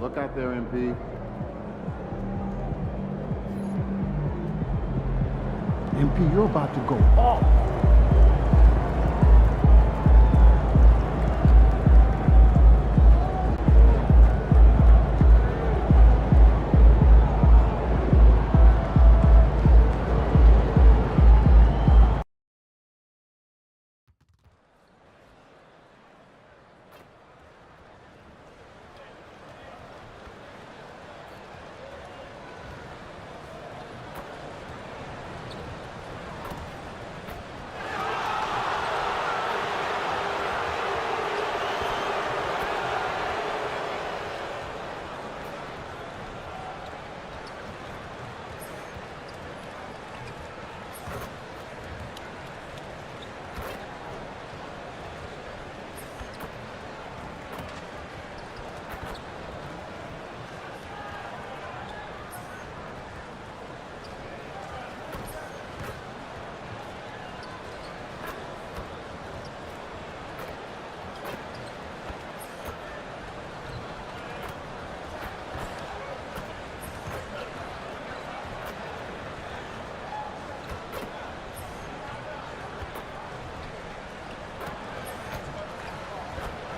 Look out there, MP. MP, you're about to go off.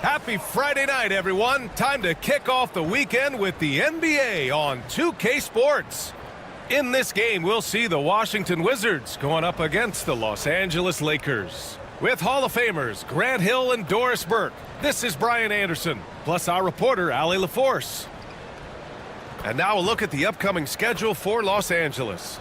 Happy Friday night, everyone. Time to kick off the weekend with the NBA on 2K Sports. In this game, we'll see the Washington Wizards going up against the Los Angeles Lakers. With Hall of Famers Grant Hill and Doris Burke, this is Brian Anderson, plus our reporter, Allie LaForce. And now a look at the upcoming schedule for Los Angeles.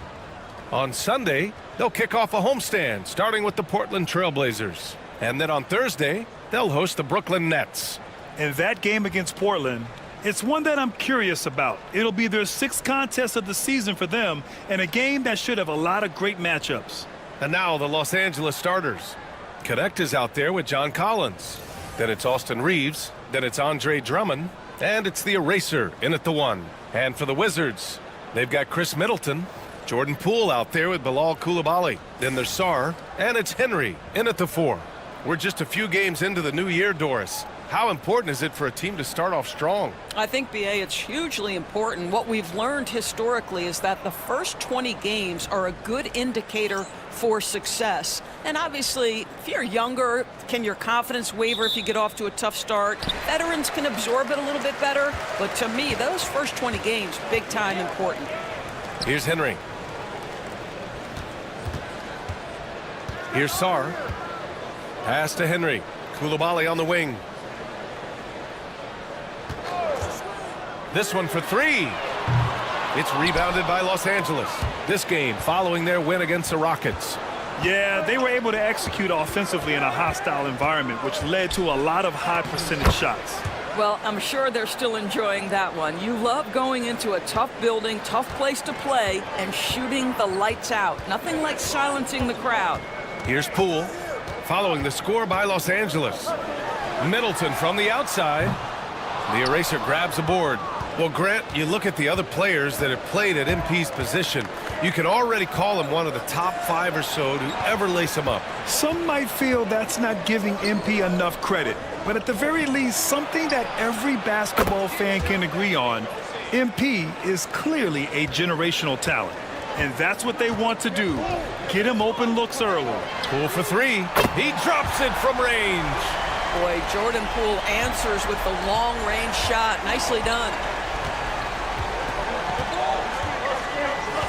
On Sunday, they'll kick off a homestand, starting with the Portland Trailblazers. And then on Thursday, they'll host the Brooklyn Nets. And that game against Portland, it's one that I'm curious about. It'll be their 6th contest of the season for them, and a game that should have a lot of great matchups. And now the Los Angeles starters. Connect is out there with John Collins. Then it's Austin Reeves. Then it's Andre Drummond. And it's the Eraser in at the 1. And for the Wizards, they've got Chris Middleton. Jordan Poole out there with Bilal Coulibaly. Then there's Sarr. And it's Henry in at the 4. We're just a few games into the new year, Doris. How important is it for a team to start off strong? I think, BA, it's hugely important. What we've learned historically is that the first 20 games are a good indicator for success. And obviously, if you're younger, can your confidence waver if you get off to a tough start? Veterans can absorb it a little bit better. But to me, those first 20 games, big time important. Here's Henry. Here's Sarr. Pass to Henry. Coulibaly on the wing. This one for 3. It's rebounded by Los Angeles. This game following their win against the Rockets. Yeah, they were able to execute offensively in a hostile environment, which led to a lot of high percentage shots. Well, I'm sure they're still enjoying that one. You love going into a tough building, tough place to play, and shooting the lights out. Nothing like silencing the crowd. Here's Poole. Following the score by Los Angeles. Middleton from the outside. The Eraser grabs the board. Well, Grant, you look at the other players that have played at MP's position. You can already call him one of the top 5 or so to ever lace him up. Some might feel that's not giving MP enough credit, but at the very least, something that every basketball fan can agree on, MP is clearly a generational talent. And that's what they want to do. Get him open looks early. Poole for 3. He drops it from range. Boy, Jordan Poole answers with the long-range shot. Nicely done.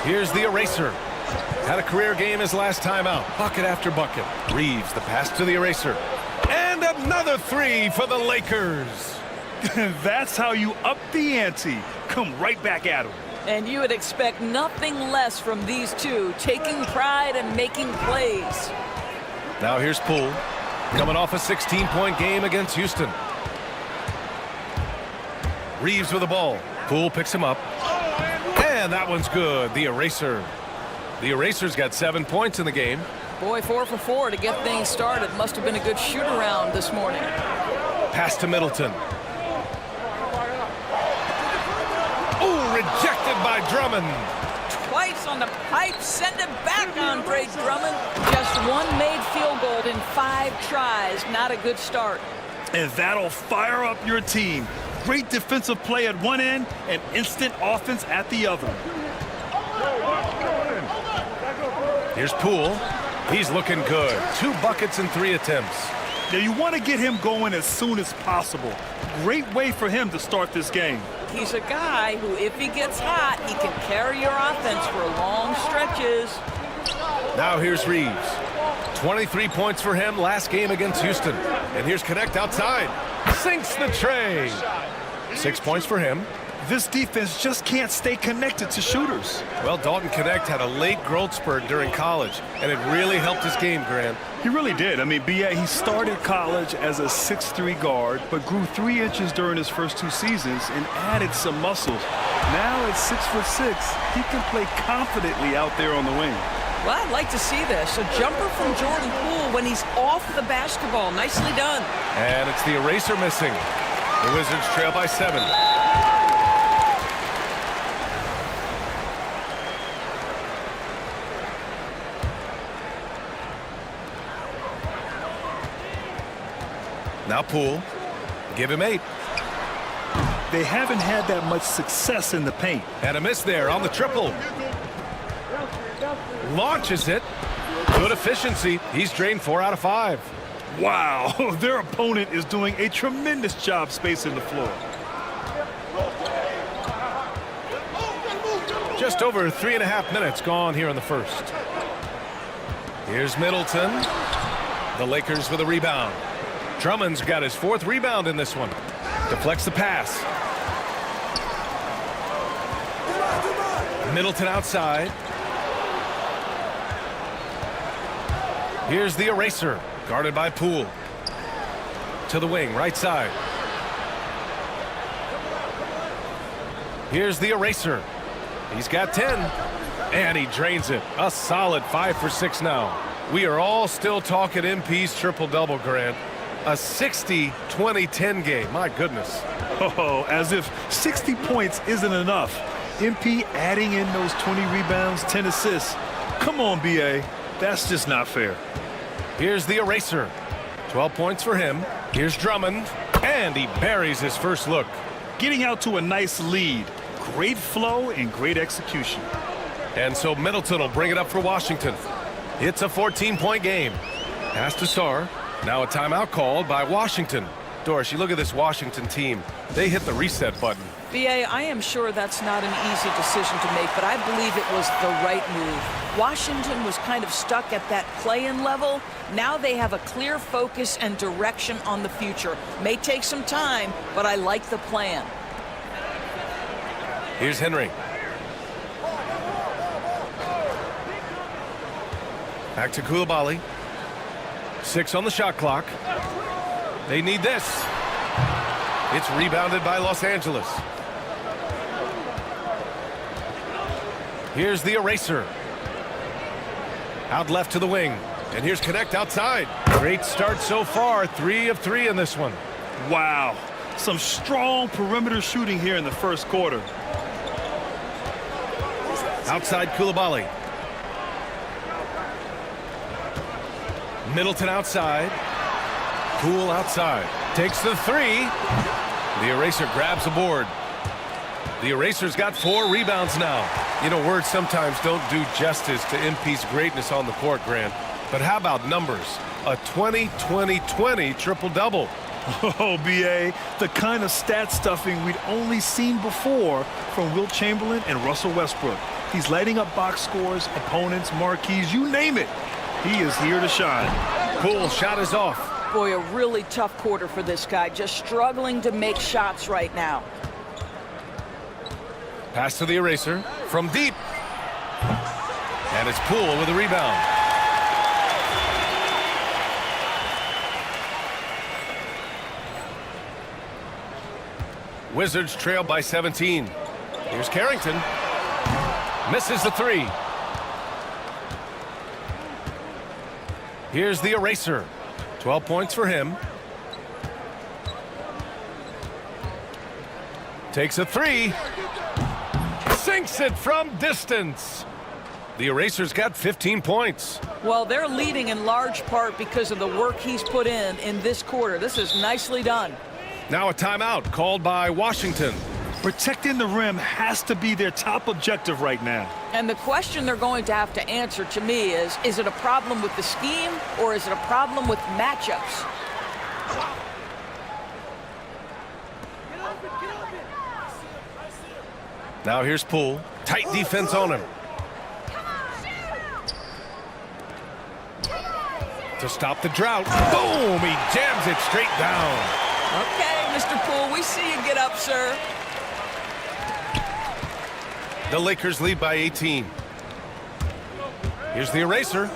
Here's the Eraser. Had a career game his last time out. Bucket after bucket. Reeves, the pass to the Eraser. And another 3 for the Lakers. That's how you up the ante. Come right back at him. And you would expect nothing less from these two, taking pride and making plays. Now here's Poole, coming off a 16-point game against Houston. Reeves with the ball. Poole picks him up. And that one's good. The Eraser. The Eraser's got 7 points in the game. Boy, 4 for 4 to get things started. Must have been a good shoot-around this morning. Pass to Middleton. Rejected by Drummond. Twice on the pipe, send it back, Andre Drummond. Just one made field goal in 5 tries. Not a good start. And that'll fire up your team. Great defensive play at one end and instant offense at the other. Here's Poole. He's looking good. 2 buckets in 3 attempts. Now you want to get him going as soon as possible. Great way for him to start this game. He's a guy who, if he gets hot, he can carry your offense for long stretches. Now here's Reeves. 23 points for him last game against Houston. And here's Connect outside. Sinks the tray. 6 points for him. This defense just can't stay connected to shooters. Well, Dalton Connect had a late growth spurt during college, and it really helped his game, Gran. He really did. I mean, B.A., he started college as a 6'3" guard, but grew 3 inches during his first 2 seasons and added some muscles. Now at 6'6", he can play confidently out there on the wing. Well, I'd like to see this. A jumper from Jordan Poole when he's off the basketball. Nicely done. And it's the eraser missing. The Wizards trail by 7. Now Poole. Give him 8. They haven't had that much success in the paint. And a miss there on the triple. Launches it. Good efficiency. He's drained 4 out of 5. Wow, their opponent is doing a tremendous job spacing the floor. Just over 3.5 minutes gone here in the first. Here's Middleton. The Lakers with a rebound. Drummond's got his 4th rebound in this one. Deflects the pass. Middleton outside. Here's the eraser, guarded by Poole. To the wing, right side. Here's the eraser. He's got 10. And he drains it. A solid 5 for 6 now. We are all still talking MP's triple-double, Grant. A 60-20-10 game. My goodness. Oh, as if 60 points isn't enough. MP adding in those 20 rebounds, 10 assists. Come on, B.A. That's just not fair. Here's the eraser. 12 points for him. Here's Drummond. And he buries his first look. Getting out to a nice lead. Great flow and great execution. And so Middleton will bring it up for Washington. It's a 14-point game. Pass to Sarr. Now a timeout called by Washington. Doris, you look at this Washington team. They hit the reset button. B.A., I am sure that's not an easy decision to make, but I believe it was the right move. Washington was kind of stuck at that play-in level. Now they have a clear focus and direction on the future. May take some time, but I like the plan. Here's Henry. Back to Koulibaly. 6 on the shot clock. They need this. It's rebounded by Los Angeles. Here's the eraser. Out left to the wing. And here's Connect outside. Great start so far. 3 of 3 in this one. Wow. Some strong perimeter shooting here in the first quarter. Outside Koulibaly. Middleton outside. Poole outside. Takes the 3. The eraser grabs the board. The eraser's got 4 rebounds now. You know, words sometimes don't do justice to MP's greatness on the court, Grant. But how about numbers? A 20-20-20 triple-double. Oh, B.A., the kind of stat stuffing we'd only seen before from Wilt Chamberlain and Russell Westbrook. He's lighting up box scores, opponents, marquees, you name it. He is here to shine. Poole shot is off. Boy, a really tough quarter for this guy. Just struggling to make shots right now. Pass to the eraser from deep. And it's Poole with a rebound. Wizards trail by 17. Here's Carrington. Misses the 3. Here's the eraser. 12 points for him. Takes a 3. Sinks it from distance. The eraser's got 15 points. Well, they're leading in large part because of the work he's put in this quarter. This is nicely done. Now a timeout called by Washington. Protecting the rim has to be their top objective right now. And the question they're going to have to answer to me is it a problem with the scheme or is it a problem with matchups? Now here's Poole. Tight defense on him. To stop the drought. Boom! He jams it straight down. Okay, Mr. Poole, we see you get up, sir. The Lakers lead by 18. Here's the eraser.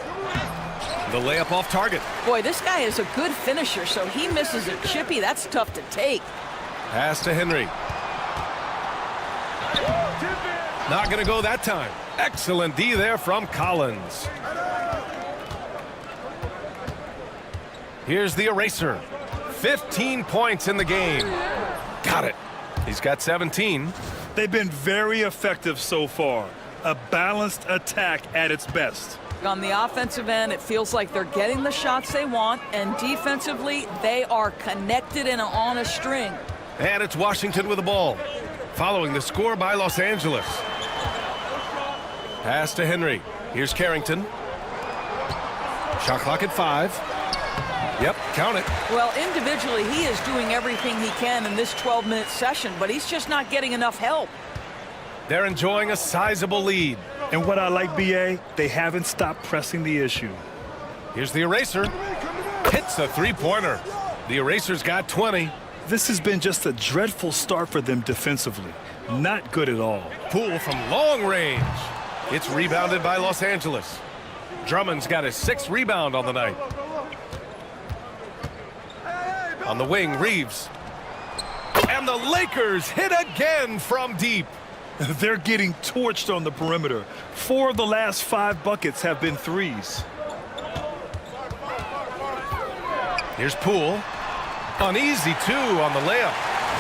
The layup off target. Boy, this guy is a good finisher, so he misses a chippy. That's tough to take. Pass to Henry. Not going to go that time. Excellent D there from Collins. Here's the eraser. 15 points in the game. Got it. He's got 17. They've been very effective so far. A balanced attack at its best. On the offensive end, it feels like they're getting the shots they want, and defensively, they are connected and on a string. And it's Washington with the ball. Following the score by Los Angeles. Pass to Henry. Here's Carrington. Shot clock at 5. Yep, count it. Well, individually, he is doing everything he can in this 12-minute session, but he's just not getting enough help. They're enjoying a sizable lead. And what I like, BA, they haven't stopped pressing the issue. Here's the eraser. Hits the three-pointer. The eraser's got 20. This has been just a dreadful start for them defensively. Not good at all. Poole from long range. It's rebounded by Los Angeles. Drummond's got his 6th rebound on the night. On the wing, Reeves. And the Lakers hit again from deep. They're getting torched on the perimeter. 4 of the last 5 buckets have been threes. Here's Poole. An easy 2 on the layup.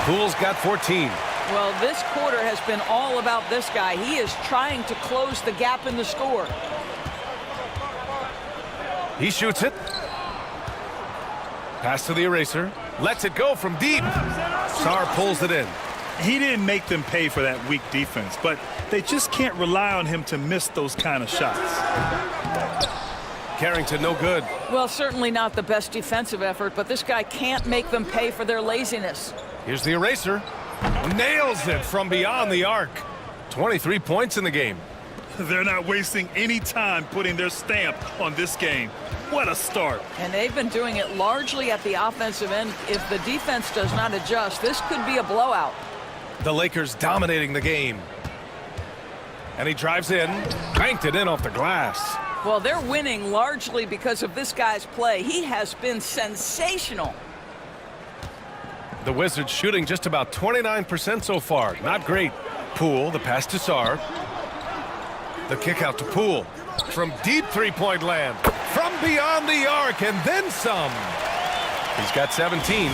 Poole's got 14. Well, this quarter has been all about this guy. He is trying to close the gap in the score. He shoots it. Pass to the eraser. Lets it go from deep. Sarr pulls it in. He didn't make them pay for that weak defense, but they just can't rely on him to miss those kind of shots. Carrington, no good. Well, certainly not the best defensive effort, but this guy can't make them pay for their laziness. Here's the eraser. Nails it from beyond the arc. 23 points in the game. They're not wasting any time putting their stamp on this game. What a start. And they've been doing it largely at the offensive end. If the defense does not adjust, this could be a blowout. The Lakers dominating the game. And he drives in. Banked it in off the glass. Well, they're winning largely because of this guy's play. He has been sensational. The Wizards shooting just about 29% so far. Not great. Poole, the pass to Sarr. The kick out to Poole. From deep three-point land. From beyond the arc and then some. He's got 17.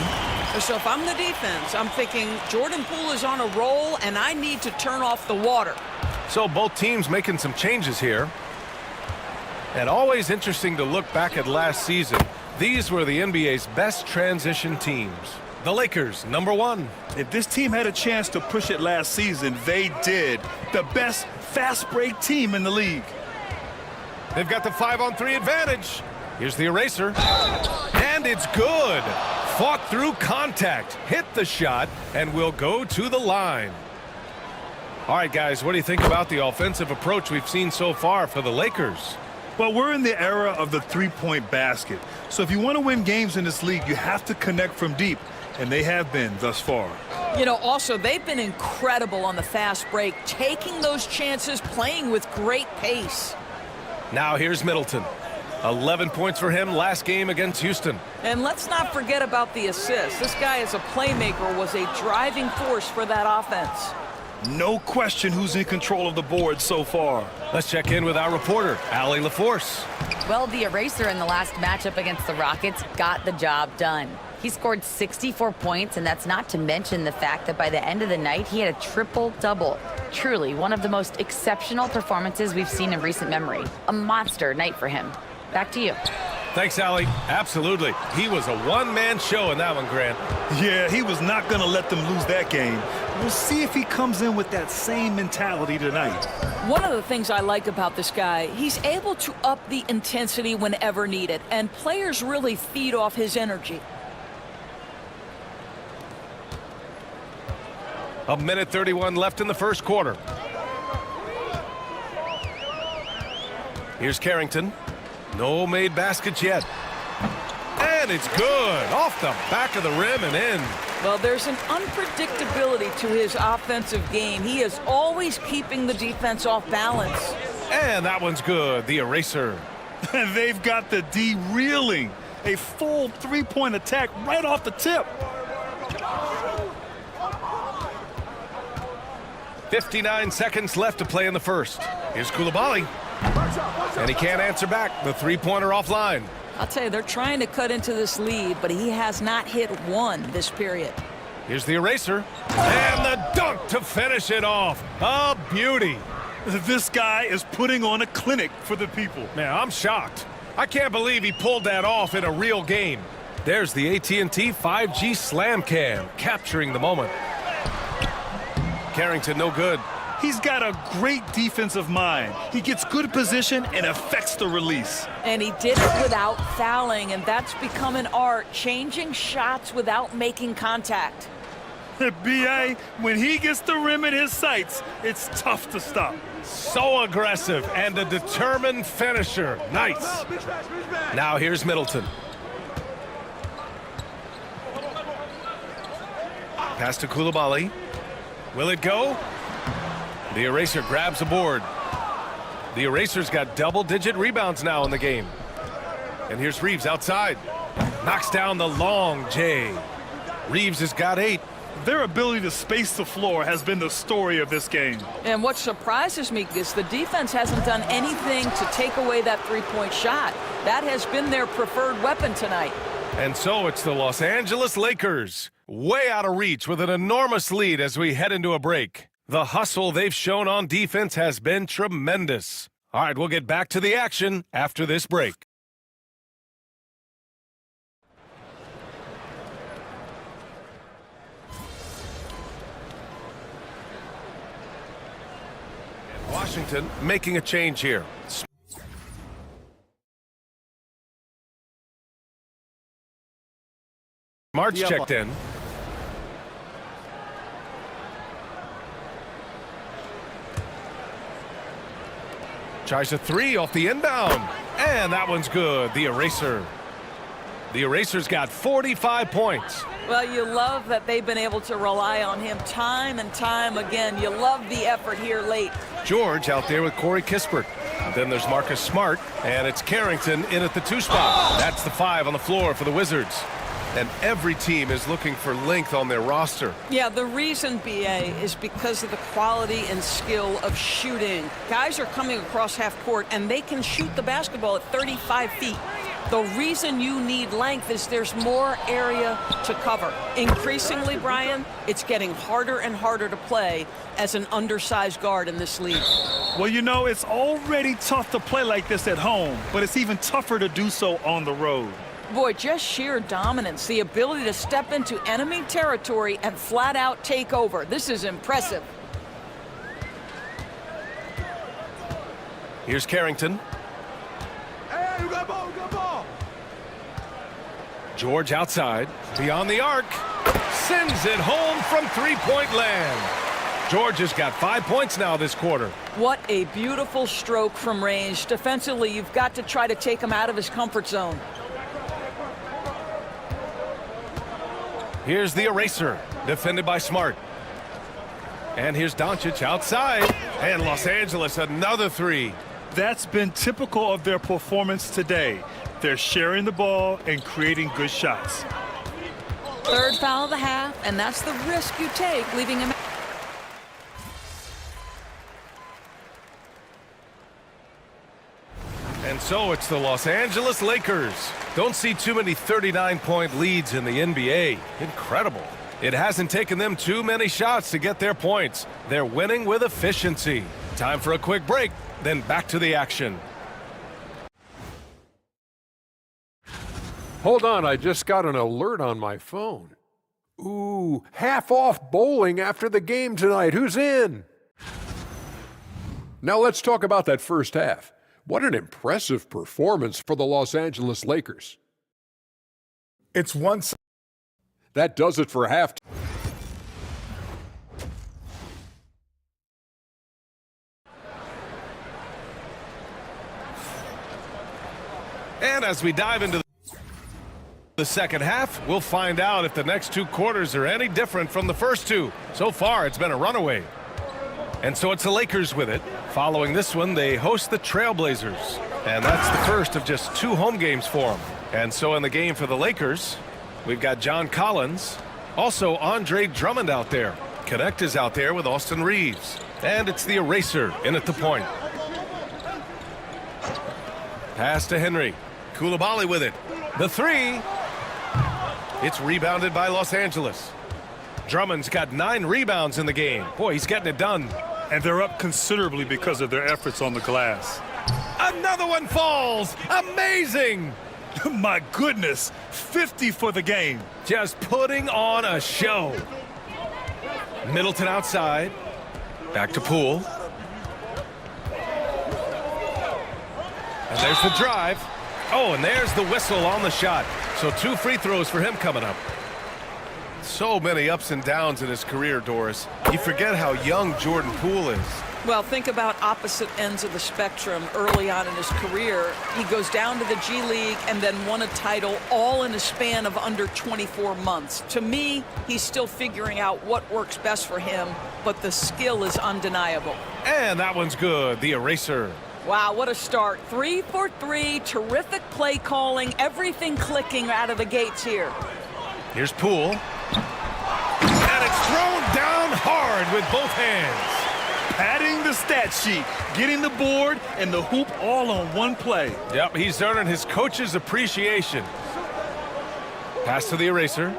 So if I'm the defense, I'm thinking Jordan Poole is on a roll and I need to turn off the water. So both teams making some changes here. And always interesting to look back at last season. These were the NBA's best transition teams. The Lakers, #1. If this team had a chance to push it last season, they did. The best fast break team in the league. They've got the 5-on-3 advantage. Here's the eraser. And it's good. Fought through contact, hit the shot, and will go to the line. All right, guys, what do you think about the offensive approach we've seen so far for the Lakers? Well, we're in the era of the three-point basket. So if you want to win games in this league, you have to connect from deep, and they have been thus far. You know, also, they've been incredible on the fast break, taking those chances, playing with great pace. Now here's Middleton. 11 points for him last game against Houston. And let's not forget about the assists. This guy as a playmaker was a driving force for that offense. No question who's in control of the board so far. Let's check in with our reporter, Allie LaForce. Well, the eraser in the last matchup against the Rockets got the job done. He scored 64 points, and that's not to mention the fact that by the end of the night, he had a triple-double. Truly, one of the most exceptional performances we've seen in recent memory. A monster night for him. Back to you. Thanks, Allie. Absolutely. He was a one-man show in that one, Grant. Yeah, he was not going to let them lose that game. We'll see if he comes in with that same mentality tonight. One of the things I like about this guy, he's able to up the intensity whenever needed, and players really feed off his energy. A minute 31 left in the first quarter. Here's Carrington. No made baskets yet. And it's good. Off the back of the rim and in. Well, there's an unpredictability to his offensive game. He is always keeping the defense off balance. And that one's good. The eraser. And they've got the D reeling. A full three-point attack right off the tip. 59 seconds left to play in the first. Here's Koulibaly. And he can't answer back. The three-pointer offline. I'll tell you, they're trying to cut into this lead, but he has not hit one this period. Here's the eraser. And the dunk to finish it off. A beauty. This guy is putting on a clinic for the people. Man, I'm shocked. I can't believe he pulled that off in a real game. There's the AT&T 5G Slam Cam, capturing the moment. Carrington, no good. He's got a great defensive mind. He gets good position and affects the release. And he did it without fouling, and that's become an art, changing shots without making contact. B.A., when he gets the rim in his sights, it's tough to stop. So aggressive and a determined finisher. Nice. Now here's Middleton. Pass to Koulibaly. Will it go? The eraser grabs a board. The eraser's got double-digit rebounds now in the game. And here's Reeves outside. Knocks down the long J. Reeves has got 8. Their ability to space the floor has been the story of this game. And what surprises me is the defense hasn't done anything to take away that three-point shot. That has been their preferred weapon tonight. And so it's the Los Angeles Lakers, way out of reach with an enormous lead as we head into a break. The hustle they've shown on defense has been tremendous. All right, we'll get back to the action after this break. Washington making a change here. Smart's checked in. Tries a three off the inbound. And that one's good. The eraser. The eraser's got 45 points. Well, you love that they've been able to rely on him time and time again. You love the effort here late. George out there with Corey Kispert. Then there's Marcus Smart, and it's Carrington in at the 2 spot. That's the 5 on the floor for the Wizards. And every team is looking for length on their roster. Yeah, the reason, BA, is because of the quality and skill of shooting. Guys are coming across half court, and they can shoot the basketball at 35 feet. The reason you need length is there's more area to cover. Increasingly, Brian, it's getting harder and harder to play as an undersized guard in this league. Well, you know, it's already tough to play like this at home, but it's even tougher to do so on the road. Boy, just sheer dominance, the ability to step into enemy territory and flat out take over. This is impressive. Here's Carrington. Hey, you got ball, you got ball. George outside, beyond the arc, sends it home from three-point land. George has got 5 points now this quarter. What a beautiful stroke from range. Defensively, you've got to try to take him out of his comfort zone. Here's the eraser, defended by Smart. And here's Doncic outside, and Los Angeles another 3. That's been typical of their performance today. They're sharing the ball and creating good shots. Third foul of the half, and that's the risk you take, leaving him. And so it's the Los Angeles Lakers. Don't see too many 39-point leads in the NBA. Incredible. It hasn't taken them too many shots to get their points. They're winning with efficiency. Time for a quick break, then back to the action. Hold on, I just got an alert on my phone. Ooh, half off bowling after the game tonight. Who's in? Now let's talk about that first half. What an impressive performance for the Los Angeles Lakers. It's one. That does it for half. And as we dive into the second half, we'll find out if the next two quarters are any different from the first two. So far, it's been a runaway. And so it's the Lakers with it. Following this one, they host the Trailblazers. And that's the first of just 2 home games for them. And so in the game for the Lakers, we've got John Collins. Also, Andre Drummond out there. Connect is out there with Austin Reeves. And it's the eraser in at the point. Pass to Henry. Koulibaly with it. The 3. It's rebounded by Los Angeles. Drummond's got 9 rebounds in the game. Boy, he's getting it done. And they're up considerably because of their efforts on the glass. Another one falls. Amazing. My goodness, 50 for the game. Just putting on a show. Middleton outside. Back to Poole. And there's the drive. Oh, and there's the whistle on the shot. So 2 free throws for him coming up. So many ups and downs in his career, Doris. You forget how young Jordan Poole is. Well, think about opposite ends of the spectrum early on in his career. He goes down to the G League and then won a title all in a span of under 24 months. To me, he's still figuring out what works best for him, but the skill is undeniable. And that one's good, the eraser. Wow, what a start. 3 for 3, terrific play calling, everything clicking out of the gates here. Here's Poole. And it's thrown down hard with both hands. Padding the stat sheet, getting the board and the hoop all on one play. Yep, he's earning his coach's appreciation. Pass to the eraser.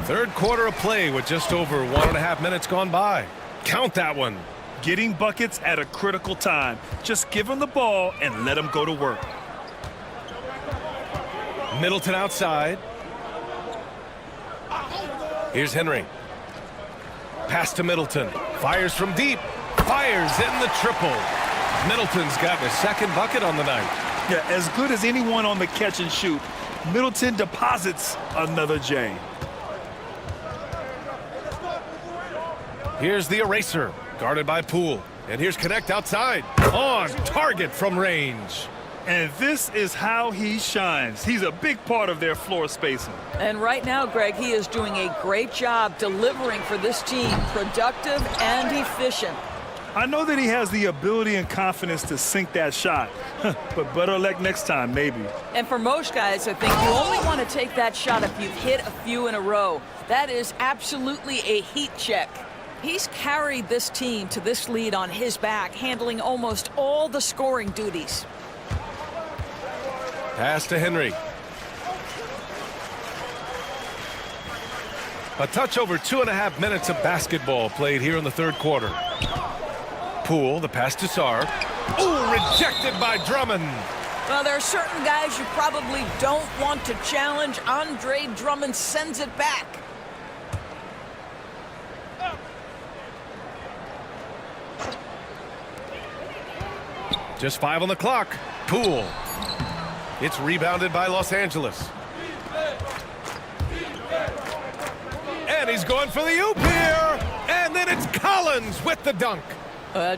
Third quarter of play with just over 1.5 minutes gone by. Count that one. Getting buckets at a critical time. Just give him the ball and let him go to work. Middleton outside. Here's Henry. Pass to Middleton. Fires from deep. Fires in the triple. Middleton's gotten a second bucket on the night. Yeah, as good as anyone on the catch and shoot. Middleton deposits another J. Here's the eraser, guarded by Poole. And here's Connect outside. On target from range. And this is how he shines. He's a big part of their floor spacing. And right now, Greg, he is doing a great job delivering for this team, productive and efficient. I know that he has the ability and confidence to sink that shot, but better luck next time, maybe. And for most guys, I think you only want to take that shot if you've hit a few in a row. That is absolutely a heat check. He's carried this team to this lead on his back, handling almost all the scoring duties. Pass to Henry. A touch over 2.5 minutes of basketball played here in the third quarter. Poole, the pass to Sarr. Ooh, rejected by Drummond. Well, there are certain guys you probably don't want to challenge. Andre Drummond sends it back. Just 5 on the clock. Poole. It's rebounded by Los Angeles. And he's going for the oop here. And then it's Collins with the dunk.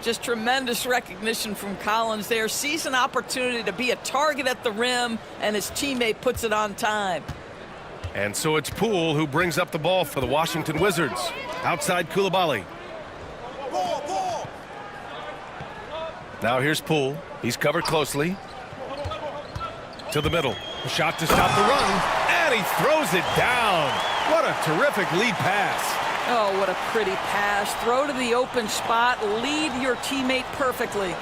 Just tremendous recognition from Collins there. Sees an opportunity to be a target at the rim, and his teammate puts it on time. And so it's Poole who brings up the ball for the Washington Wizards. Outside Koulibaly. Now here's Poole. He's covered closely. To the middle. A shot to stop the run. And he throws it down. What a terrific lead pass. Oh, what a pretty pass. Throw to the open spot. Lead your teammate perfectly.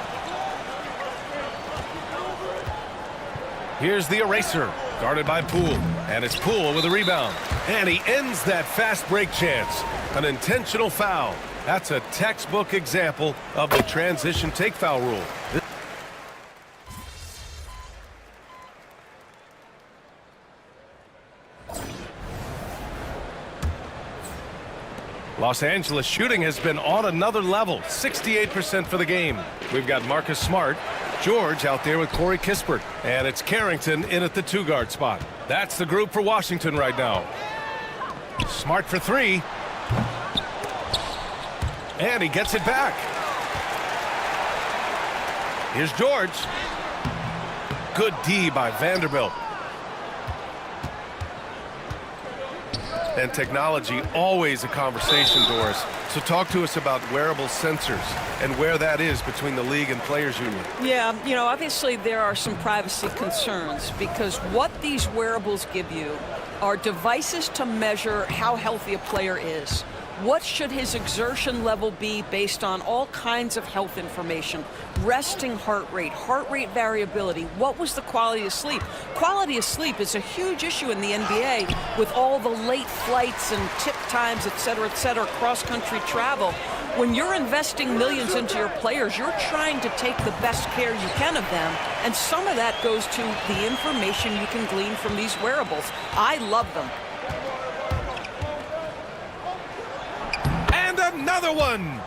Here's the eraser. Guarded by Poole. And it's Poole with a rebound. And he ends that fast break chance. An intentional foul. That's a textbook example of the transition take foul rule. Los Angeles shooting has been on another level, 68% for the game. We've got Marcus Smart, George out there with Corey Kispert, and it's Carrington in at the 2-guard spot. That's the group for Washington right now. Smart for 3. And he gets it back. Here's George. Good D by Vanderbilt. And technology, always a conversation, Doris. So talk to us about wearable sensors and where that is between the league and players union. Yeah, you know, obviously there are some privacy concerns because what these wearables give you are devices to measure how healthy a player is. What should his exertion level be based on all kinds of health information? Resting heart rate variability. What was the quality of sleep? Quality of sleep is a huge issue in the NBA with all the late flights and tip times, et cetera, cross-country travel. When you're investing millions into your players, you're trying to take the best care you can of them, and some of that goes to the information you can glean from these wearables. I love them. Another one.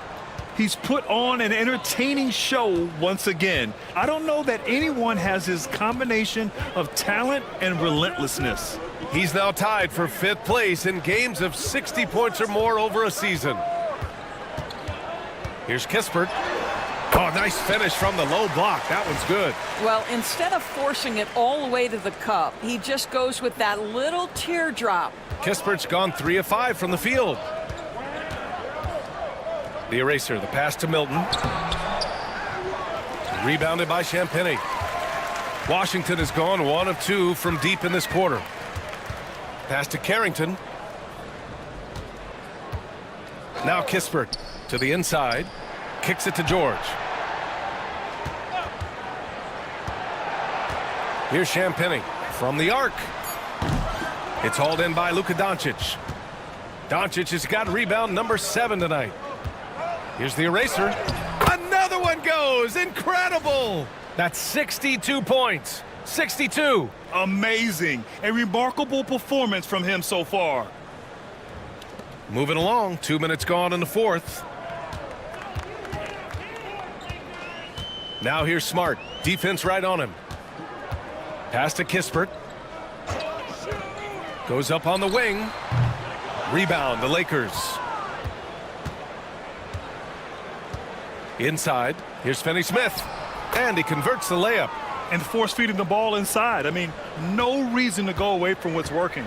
He's put on an entertaining show once again. I don't know that anyone has his combination of talent and relentlessness. He's now tied for 5th place in games of 60 points or more over a season. Here's Kispert. Oh, nice finish from the low block. That one's good. Well, instead of forcing it all the way to the cup, he just goes with that little teardrop. Kispert's gone 3 of 5 from the field. The eraser, the pass to Milton. Rebounded by Champagny. Washington has gone 1 of 2 from deep in this quarter. Pass to Carrington. Now Kispert to the inside. Kicks it to George. Here's Champagny from the arc. It's hauled in by Luka Doncic. Doncic has got rebound number 7 tonight. Here's the eraser. Another one goes. Incredible. That's 62 points. 62. Amazing. A remarkable performance from him so far. Moving along. 2 minutes gone in the 4th. Now here's Smart. Defense right on him. Pass to Kispert. Goes up on the wing. Rebound, the Lakers. Inside, here's Finney-Smith, and he converts the layup. And force-feeding the ball inside. I mean, no reason to go away from what's working.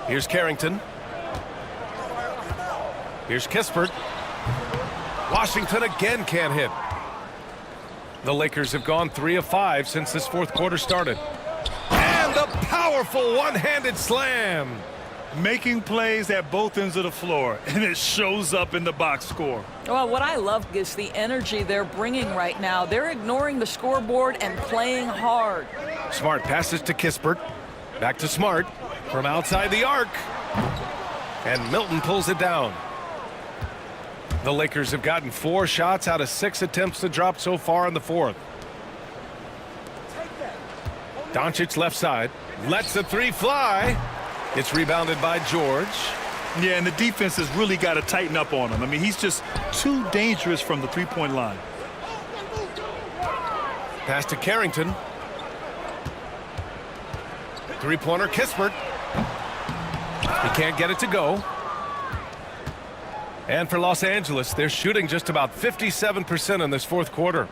Here's Carrington. Here's Kispert. Washington again can't hit. The Lakers have gone 3 of 5 since this 4th quarter started. And the powerful one-handed slam. Making plays at both ends of the floor, and it shows up in the box score. Well, what I love is the energy they're bringing right now. They're ignoring the scoreboard and playing hard. Smart passes to Kispert. Back to Smart from outside the arc. And Milton pulls it down. The Lakers have gotten 4 shots out of 6 attempts to drop so far in the 4th. Doncic left side. Lets the 3 fly. It's rebounded by George. Yeah, and the defense has really got to tighten up on him. I mean, he's just too dangerous from the three-point line. Pass to Carrington. Three-pointer, Kispert. He can't get it to go. And for Los Angeles, they're shooting just about 57% in this 4th quarter.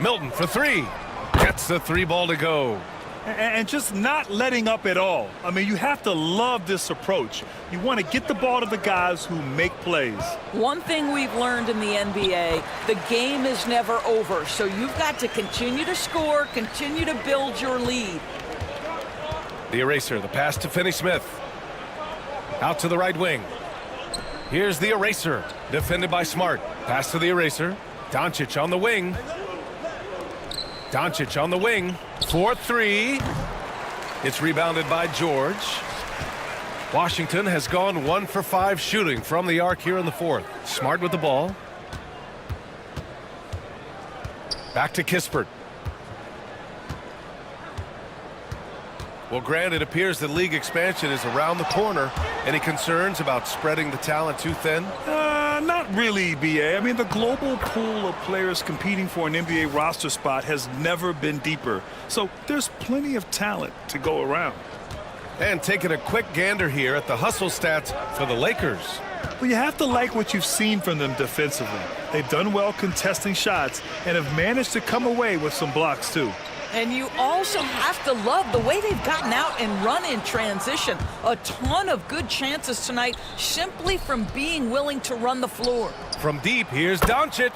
Milton for 3. Gets the 3 ball to go. And just not letting up at all. I mean, you have to love this approach. You want to get the ball to the guys who make plays. One thing we've learned in the NBA, the game is never over. So you've got to continue to score, continue to build your lead. The eraser, the pass to Finney-Smith. Out to the right wing. Here's the eraser, defended by Smart. Pass to the eraser. Doncic on the wing. Doncic on the wing. 4-3. It's rebounded by George. Washington has gone 1 for 5 shooting from the arc here in the fourth. Smart with the ball. Back to Kispert. Well, Gran, it appears that league expansion is around the corner. Any concerns about spreading the talent too thin? Not really, BA. I mean, the global pool of players competing for an NBA roster spot has never been deeper. So there's plenty of talent to go around. And taking a quick gander here at the hustle stats for the Lakers. Well, you have to like what you've seen from them defensively. They've done well contesting shots and have managed to come away with some blocks, too. And you also have to love the way they've gotten out and run in transition. A ton of good chances tonight simply from being willing to run the floor. From deep, here's Doncic.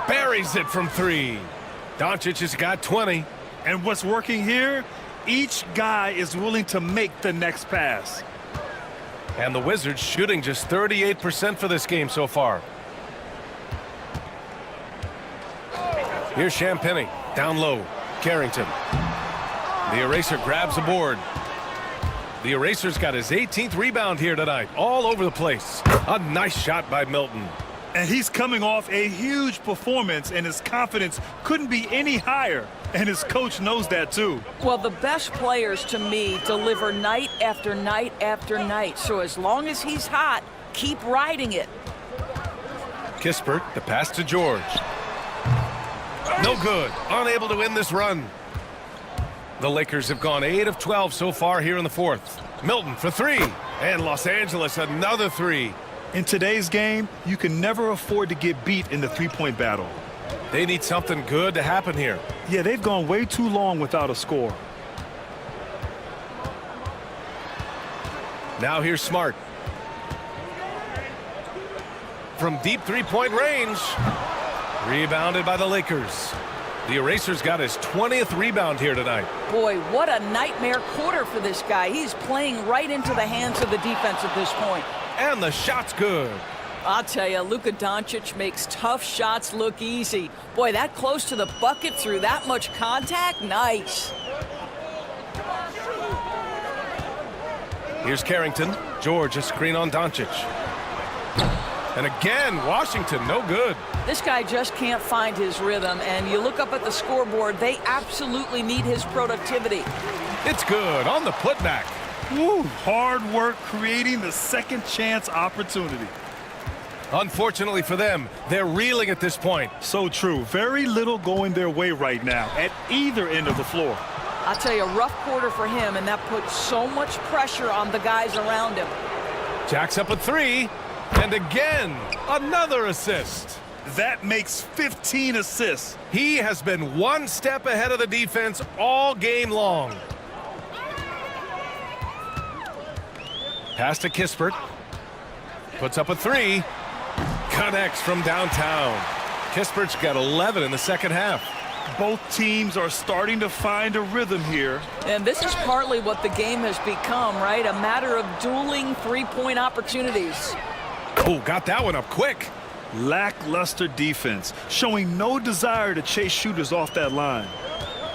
Buries it from 3. Doncic has got 20. And what's working here? Each guy is willing to make the next pass. And the Wizards shooting just 38% for this game so far. Here's Champagnie, down low. Carrington. The Eraser grabs a board. The Eraser's got his 18th rebound here tonight. All over the place. A nice shot by Milton. And he's coming off a huge performance, and his confidence couldn't be any higher. And his coach knows that, too. Well, the best players, to me, deliver night after night after night. So as long as he's hot, keep riding it. Kispert, the pass to George. No good. Unable to win this run. The Lakers have gone 8 of 12 so far here in the fourth. Milton for 3. And Los Angeles another 3. In today's game, you can never afford to get beat in the three-point battle. They need something good to happen here. Yeah, they've gone way too long without a score. Now here's Smart. From deep three-point range. Rebounded by the Lakers. The Eraser's got his 20th rebound here tonight. Boy, what a nightmare quarter for this guy. He's playing right into the hands of the defense at this point. And the shot's good. I'll tell you, Luka Doncic makes tough shots look easy. Boy, that close to the bucket through that much contact, nice. Here's Carrington. George, a screen on Doncic. And again, Washington, no good. This guy just can't find his rhythm, and you look up at the scoreboard, they absolutely need his productivity. It's good on the putback. Woo, hard work creating the second chance opportunity. Unfortunately for them, they're reeling at this point. So true. Very little going their way right now at either end of the floor. I'll tell you, a rough quarter for him, and that puts so much pressure on the guys around him. Jack's up at 3. And again, another assist. That makes 15 assists. He has been one step ahead of the defense all game long. Pass to Kispert. Puts up a 3. Connects from downtown. Kispert's got 11 in the second half. Both teams are starting to find a rhythm here. And this is partly what the game has become, right? A matter of dueling three-point opportunities. Oh, got that one up quick. Lackluster defense, showing no desire to chase shooters off that line.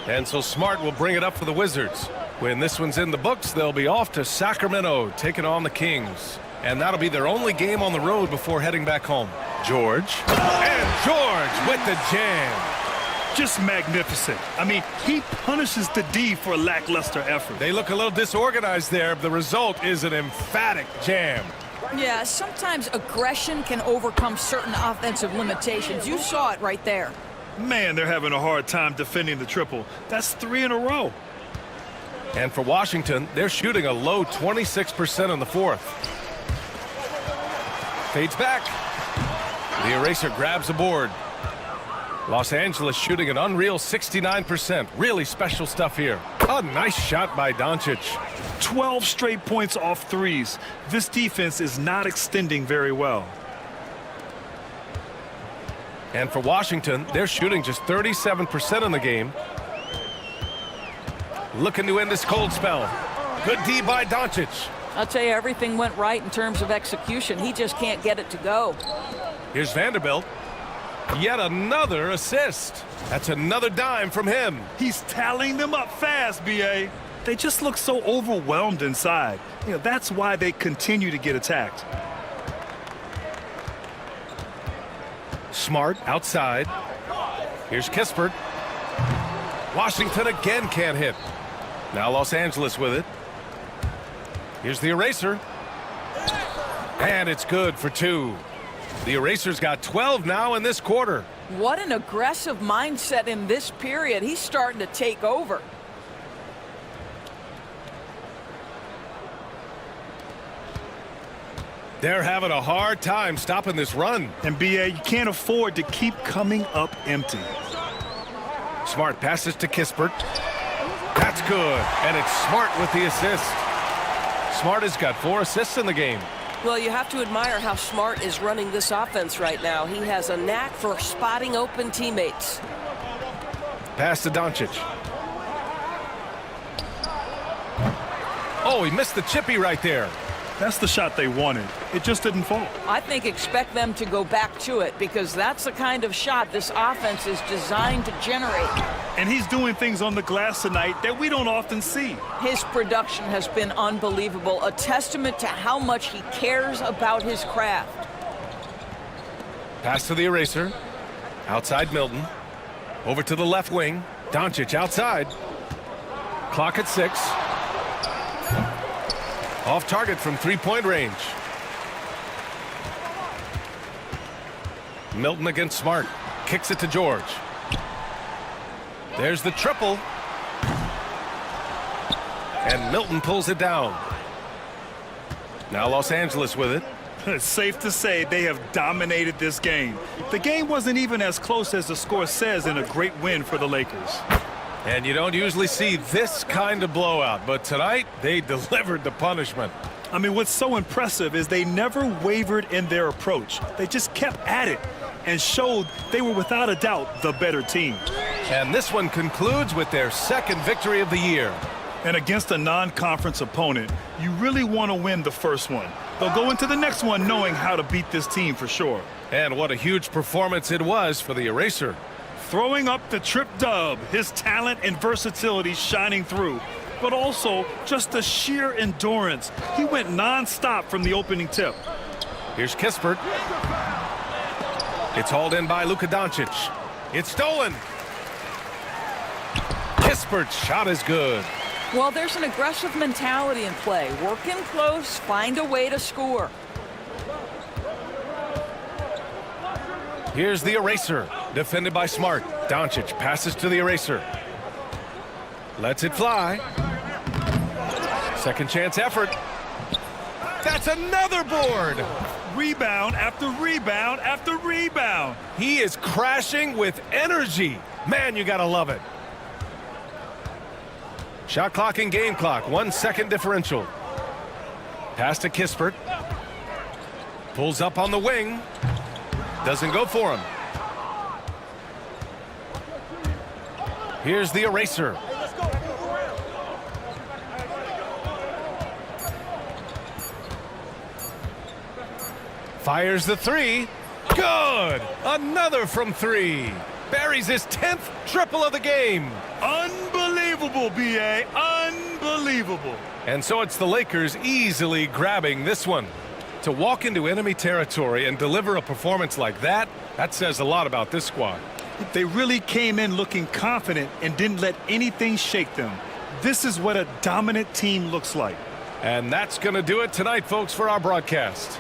And so Smart will bring it up for the Wizards. When this one's in the books, they'll be off to Sacramento, taking on the Kings. And that'll be their only game on the road before heading back home. George. And George with the jam. Just magnificent. I mean, he punishes the D for a lackluster effort. They look a little disorganized there. The result is an emphatic jam. Yeah, sometimes aggression can overcome certain offensive limitations. You saw it right there. Man, they're having a hard time defending the triple. That's 3 in a row. And for Washington, they're shooting a low 26% in the fourth. Fades back. The Eraser grabs the board. Los Angeles shooting an unreal 69%. Really special stuff here. A nice shot by Doncic. 12 straight points off threes. This defense is not extending very well. And for Washington, they're shooting just 37% in the game. Looking to end this cold spell. Good D by Doncic. I'll tell you, everything went right in terms of execution. He just can't get it to go. Here's Vanderbilt. Yet another assist. That's another dime from him. He's tallying them up fast, B.A. they just look so overwhelmed inside. That's why they continue to get attacked. Smart outside. Here's Kispert. Washington again can't hit. Now Los Angeles with it. Here's the eraser. And it's good for 2. The eraser's got 12 now in this quarter. What an aggressive mindset in this period. He's starting to take over. They're having a hard time stopping this run. And BA, you can't afford to keep coming up empty. Smart passes to Kispert. That's good. And it's Smart with the assist. Smart has got 4 assists in the game. Well, you have to admire how Smart is running this offense right now. He has a knack for spotting open teammates. Pass to Doncic. Oh, he missed the chippy right there. That's the shot they wanted. It just didn't fall. I think expect them to go back to it because that's the kind of shot this offense is designed to generate. And he's doing things on the glass tonight that we don't often see. His production has been unbelievable, a testament to how much he cares about his craft. Pass to the eraser. Outside Milton. Over to the left wing. Doncic outside. Clock at 6. Off target from 3-point range. Milton against Smart. Kicks it to George. There's the triple. And Milton pulls it down. Now Los Angeles with it. It's safe to say they have dominated this game. The game wasn't even as close as the score says in a great win for the Lakers. And you don't usually see this kind of blowout, but tonight they delivered the punishment. I mean, what's so impressive is they never wavered in their approach. They just kept at it and showed they were without a doubt the better team. And this one concludes with their 2nd victory of the year. And against a non-conference opponent, you really want to win the first one. They'll go into the next one knowing how to beat this team for sure. And what a huge performance it was for the eraser. Throwing up the trip dub, his talent and versatility shining through, but also just the sheer endurance. He went non-stop from the opening tip. Here's Kispert. It's hauled in by Luka Doncic. It's stolen. Kispert's shot is good. Well, there's an aggressive mentality in play. Work in close, find a way to score. Here's the eraser, defended by Smart. Doncic passes to the eraser. Lets it fly. Second chance effort. That's another board. Rebound after rebound after rebound. He is crashing with energy. Man, you gotta love it. Shot clock and game clock, 1 second differential. Pass to Kispert. Pulls up on the wing. Doesn't go for him. Here's the eraser. Fires the 3. Good! Another from 3. Buries his 10th triple of the game. Unbelievable, BA. Unbelievable. And so it's the Lakers easily grabbing this one. To walk into enemy territory and deliver a performance like that, that says a lot about this squad. They really came in looking confident and didn't let anything shake them. This is what a dominant team looks like. And that's going to do it tonight, folks, for our broadcast.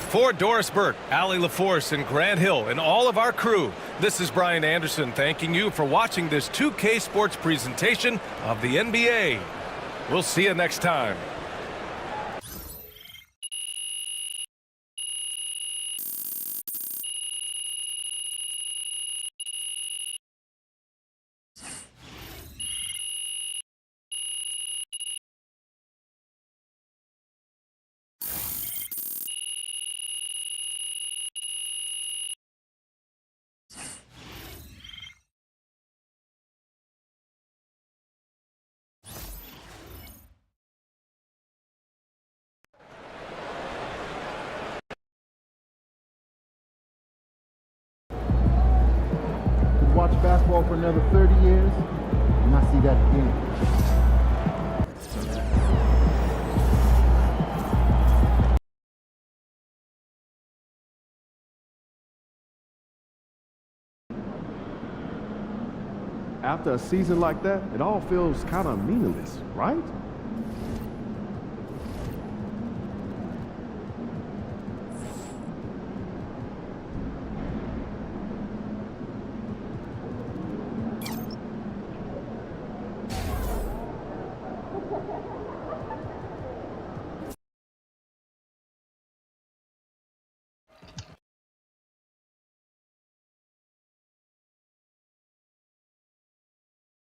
For Doris Burke, Allie LaForce, and Grant Hill, and all of our crew, this is Brian Anderson thanking you for watching this 2K Sports presentation of the NBA. We'll see you next time. Watch basketball for another 30 years, and I see that again. After a season like that, it all feels kind of meaningless, right?